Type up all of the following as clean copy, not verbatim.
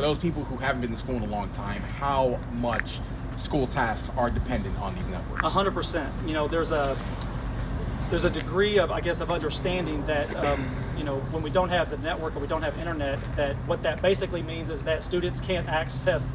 For those people who haven't been to school in a long time, how much school tasks are dependent on these networks? 100%. There's a degree of, I guess, of understanding that, when we don't have the network or we don't have internet, that what that basically means is that students can't access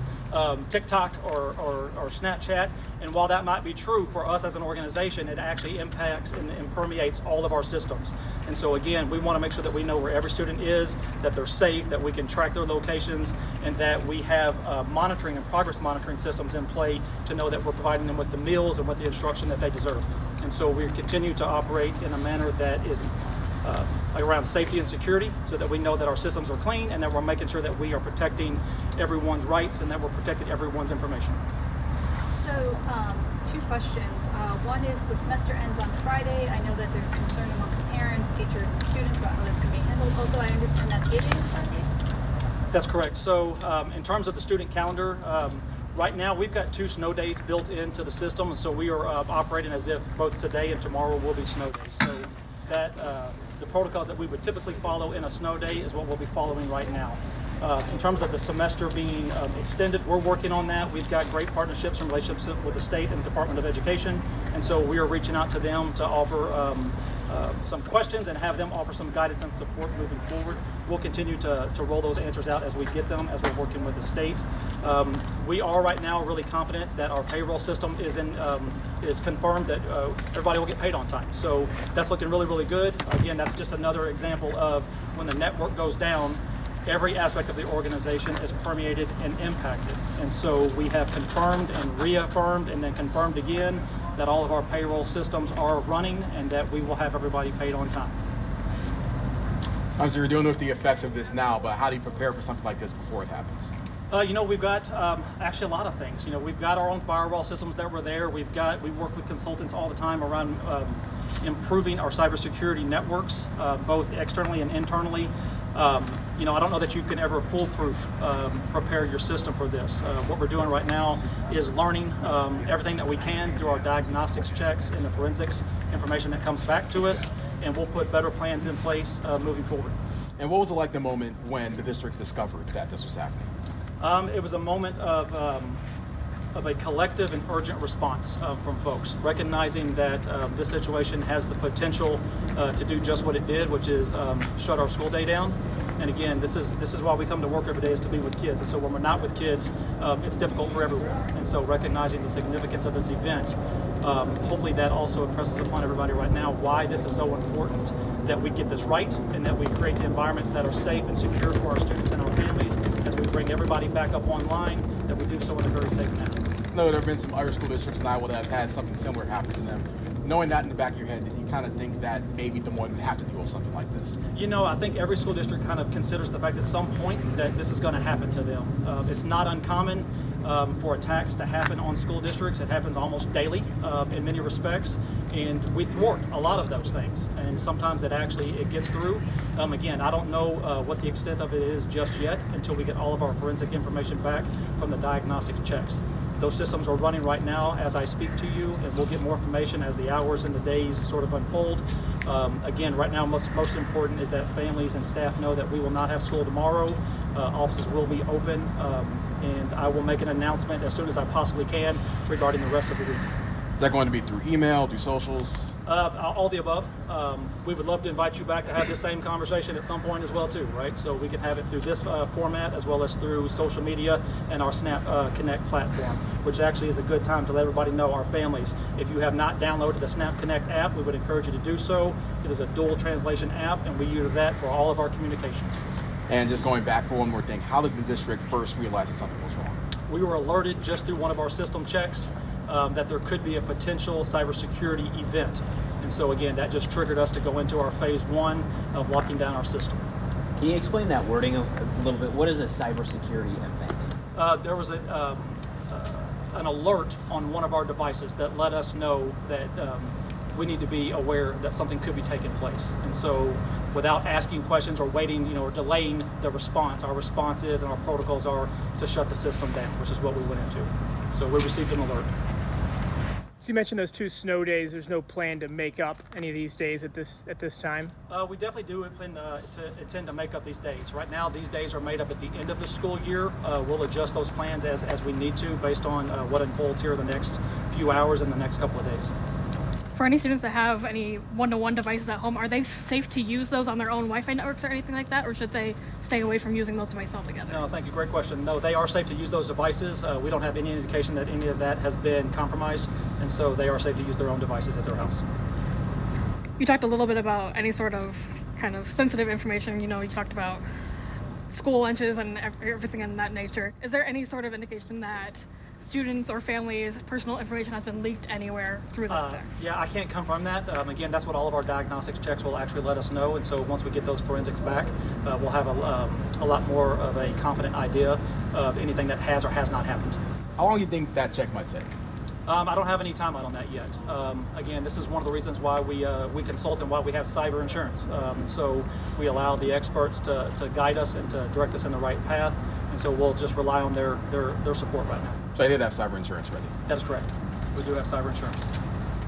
TikTok or Snapchat. And while that might be true for us as an organization, it actually impacts and permeates all of our systems. And so again, we want to make sure that we know where every student is, that they're safe, that we can track their locations, and that we have monitoring and progress monitoring systems in play to know that we're providing them with the meals and with the instruction that they deserve. And so we continue to operate in a manner that is around safety and security, so that we know that our systems are clean and that we're making sure that we are protecting everyone's rights and that we're protecting everyone's information. So, two questions. One is the semester ends on Friday. I know that there's concern amongst parents, teachers, and students about how that's going to be handled. Also, I understand that it is Friday. That's correct. So, in terms of the student calendar, right now we've got 2 snow days built into the system, and so we are operating as if both today and tomorrow will be snow days. So that the protocols that we would typically follow in a snow day is what we'll be following right now. In terms of the semester being extended, we're working on that. We've got great partnerships and relationships with the state and the Department of Education, and so we are reaching out to them to offer some questions and have them offer some guidance and support moving forward. We'll continue to roll those answers out as we get them, as we're working with the state. We are right now really confident that our payroll system is confirmed that everybody will get paid on time. So that's looking really, really good. Again, that's just another example of when the network goes down, every aspect of the organization is permeated and impacted. And so we have confirmed and reaffirmed and then confirmed again that all of our payroll systems are running and that we will have everybody paid on time. So you're dealing with the effects of this now, but how do you prepare for something like this before it happens? We've got actually a lot of things. We've got our own firewall systems that were there. We work with consultants all the time around improving our cybersecurity networks, both externally and internally. I don't know that you can ever foolproof prepare your system for this. What we're doing right now is learning everything that we can through our diagnostics checks and the forensics information that comes back to us, and we'll put better plans in place moving forward. And what was it like the moment when the district discovered that this was happening? It was a moment of a collective and urgent response from folks, recognizing that this situation has the potential to do just what it did, which is shut our school day down. And again, this is why we come to work every day, is to be with kids. And so when we're not with kids, it's difficult for everyone. And so recognizing the significance of this event, hopefully that also impresses upon everybody right now why this is so important that we get this right and that we create the environments that are safe and secure for our students and our families as we bring everybody back up online, that we do so in a very safe manner. No, there have been some other school districts in Iowa that have had something similar happen to them. Knowing that in the back of your head, did you kind of think that maybe Des Moines would have to deal with something like this? I think every school district kind of considers the fact at some point that this is going to happen to them. It's not uncommon for attacks to happen on school districts. It happens almost daily in many respects, and we thwart a lot of those things. And sometimes it gets through. Again, I don't know what the extent of it is just yet until we get all of our forensic information back from the diagnostic checks. Those systems are running right now as I speak to you, and we'll get more information as the hours and the days sort of unfold. Again, right now, most important is that families and staff know that we will not have school tomorrow. Offices will be open, and I will make an announcement as soon as I possibly can regarding the rest of the week. Is that going to be through email, through socials? All the above. We would love to invite you back to have this same conversation at some point as well too, right? So we can have it through this format as well as through social media and our Snap Connect platform, which actually is a good time to let everybody know, our families. If you have not downloaded the Snap Connect app, we would encourage you to do so. It is a dual translation app, and we use that for all of our communications. And just going back for one more thing, how did the district first realize that something was wrong? We were alerted just through one of our system checks that there could be a potential cybersecurity event. And so again, that just triggered us to go into our phase 1 of locking down our system. Can you explain that wording a little bit? What is a cybersecurity event? There was an alert on one of our devices that let us know that we need to be aware that something could be taking place. And so without asking questions or waiting, or delaying the response, our response is, and our protocols are, to shut the system down, which is what we went into. So we received an alert. So you mentioned those 2 snow days. There's no plan to make up any of these days at this time? We definitely do intend to make up these days. Right now, these days are made up at the end of the school year. We'll adjust those plans as we need to based on what unfolds here the next few hours and the next couple of days. For any students that have any one-to-one devices at home, are they safe to use those on their own Wi-Fi networks or anything like that, or should they stay away from using those devices altogether? No, thank you. Great question. No, they are safe to use those devices. We don't have any indication that any of that has been compromised, and so they are safe to use their own devices at their house. You talked a little bit about any sort of kind of sensitive information. You talked about school lunches and everything in that nature. Is there any sort of indication that students or families' personal information has been leaked anywhere through this check? Yeah, I can't confirm that. Again, that's what all of our diagnostics checks will actually let us know. And so once we get those forensics back, we'll have a lot more of a confident idea of anything that has or has not happened. How long do you think that check might take? I don't have any timeline on that yet. Again, this is one of the reasons why we consult and why we have cyber insurance. So we allow the experts to guide us and to direct us in the right path. And so we'll just rely on their support right now. So I did have cyber insurance ready. That is correct. We do have cyber insurance.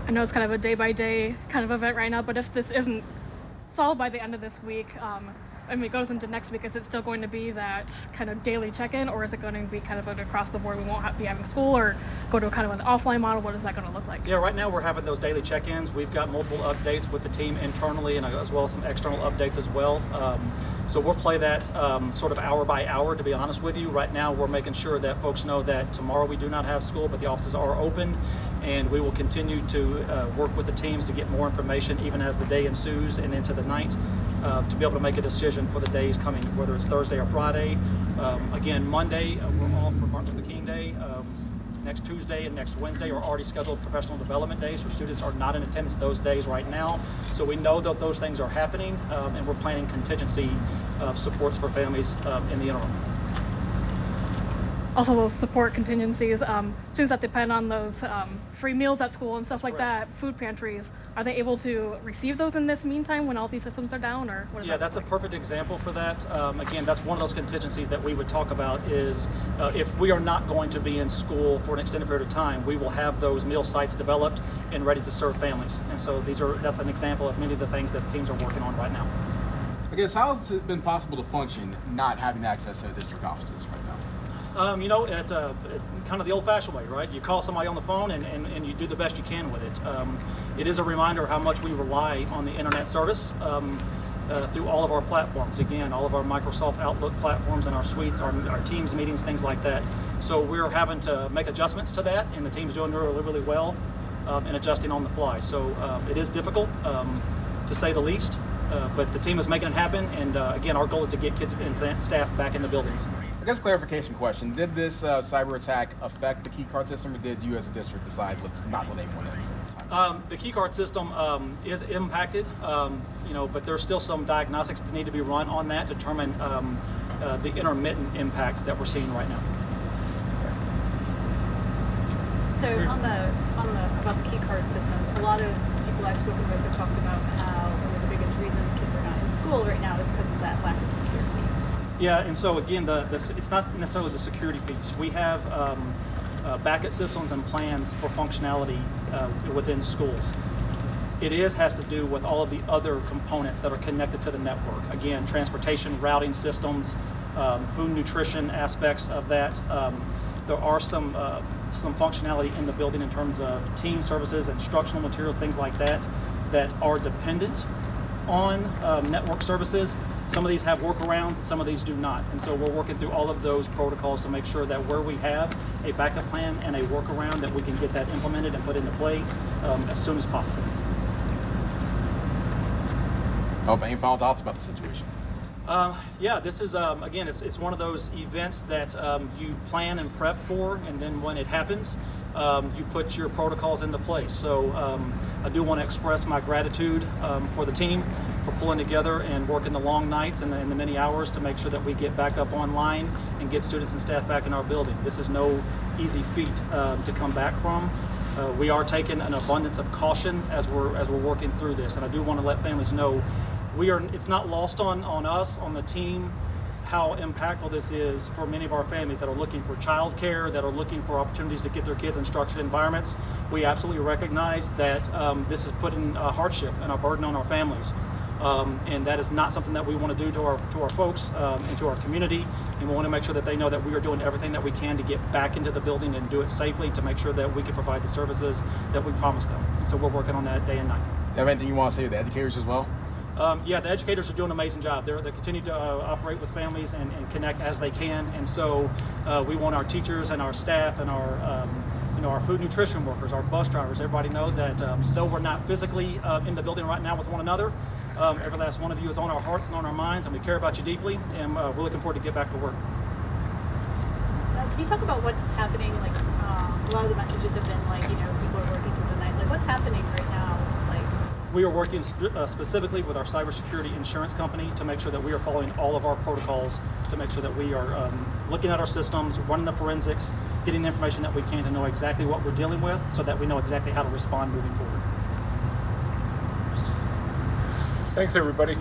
I know it's kind of a day-by-day kind of event right now, but if this isn't solved by the end of this week, it goes into next week, is it still going to be that kind of daily check-in, or is it going to be kind of an across the board, we won't be having school, or go to kind of an offline model? What is that going to look like? Yeah, right now we're having those daily check-ins. We've got multiple updates with the team internally and as well as some external updates as well. So we'll play that sort of hour by hour, to be honest with you. Right now we're making sure that folks know that tomorrow we do not have school, but the offices are open, and we will continue to work with the teams to get more information even as the day ensues and into the night, to be able to make a decision for the days coming, whether it's Thursday or Friday. Again, Monday, we're off for Martin Luther King Day. Next Tuesday and next Wednesday are already scheduled professional development days, so students are not in attendance those days right now. So we know that those things are happening, and we're planning contingency supports for families in the interim. Also, those support contingencies, students that depend on those free meals at school and stuff like Correct. that, food pantries, are they able to receive those in this meantime when all these systems are down, or what is Yeah, that that's a look perfect example for that. Again, that's one of those contingencies that we would talk about is if we are not going to be in school for an extended period of time, we will have those meal sites developed and ready to serve families. And so that's an example of many of the things that the teams are working on right now. I guess how has it been possible to function not having access to the district offices right now? At kind of the old-fashioned way, right? You call somebody on the phone and you do the best you can with it. It is a reminder how much we rely on the internet service through all of our platforms. Again, all of our Microsoft Outlook platforms and our suites, our Teams meetings, things like that. So we're having to make adjustments to that, and the team's doing really, really well in adjusting on the fly. So it is difficult, to say the least, but the team is making it happen. And again, our goal is to get kids and staff back in the buildings. I guess clarification question. Did this cyber attack affect the Keycard system, or did you as a district decide let's not let anyone in for the time? The Keycard system is impacted, but there's still some diagnostics that need to be run on that to determine the intermittent impact that we're seeing right now. So about the Keycard systems, a lot of people I've spoken with have talked about how one of the biggest reasons kids are not in school right now is because of that lack of security. Yeah, and so again, it's not necessarily the security piece. We have backup systems and plans for functionality within schools. It has to do with all of the other components that are connected to the network. Again, transportation, routing systems, food nutrition aspects of that. There are some functionality in the building in terms of team services, instructional materials, things like that are dependent on network services. Some of these have workarounds, some of these do not. And so we're working through all of those protocols to make sure that where we have a backup plan and a workaround, that we can get that implemented and put into play as soon as possible. Any final thoughts about the situation? Yeah, this is, again, it's one of those events that you plan and prep for, and then when it happens, you put your protocols into place. So I do want to express my gratitude for the team for pulling together and working the long nights and the many hours to make sure that we get back up online and get students and staff back in our building. This is no easy feat to come back from. We are taking an abundance of caution as we're working through this, and I do want to let families know it's not lost on us, on the team, how impactful this is for many of our families that are looking for childcare, that are looking for opportunities to get their kids in structured environments. We absolutely recognize that this is putting a hardship and a burden on our families. And that is not something that we want to do to our folks and to our community. And we want to make sure that they know that we are doing everything that we can to get back into the building and do it safely to make sure that we can provide the services that we promised them. And so we're working on that day and night. Do you have anything you want to say to the educators as well? Yeah, the educators are doing an amazing job. They continue to operate with families and connect as they can. And so we want our teachers and our staff and our food nutrition workers, our bus drivers, everybody know that though we're not physically in the building right now with one another, every last one of you is on our hearts and on our minds, and we care about you deeply, and we're looking forward to get back to work. Can you talk about what's happening? Like a lot of the messages have been like, people are working through the night. Like what's happening right now? Like We are working specifically with our cybersecurity insurance company to make sure that we are following all of our protocols, to make sure that we are looking at our systems, running the forensics, getting the information that we can to know exactly what we're dealing with so that we know exactly how to respond moving forward. Thanks, everybody.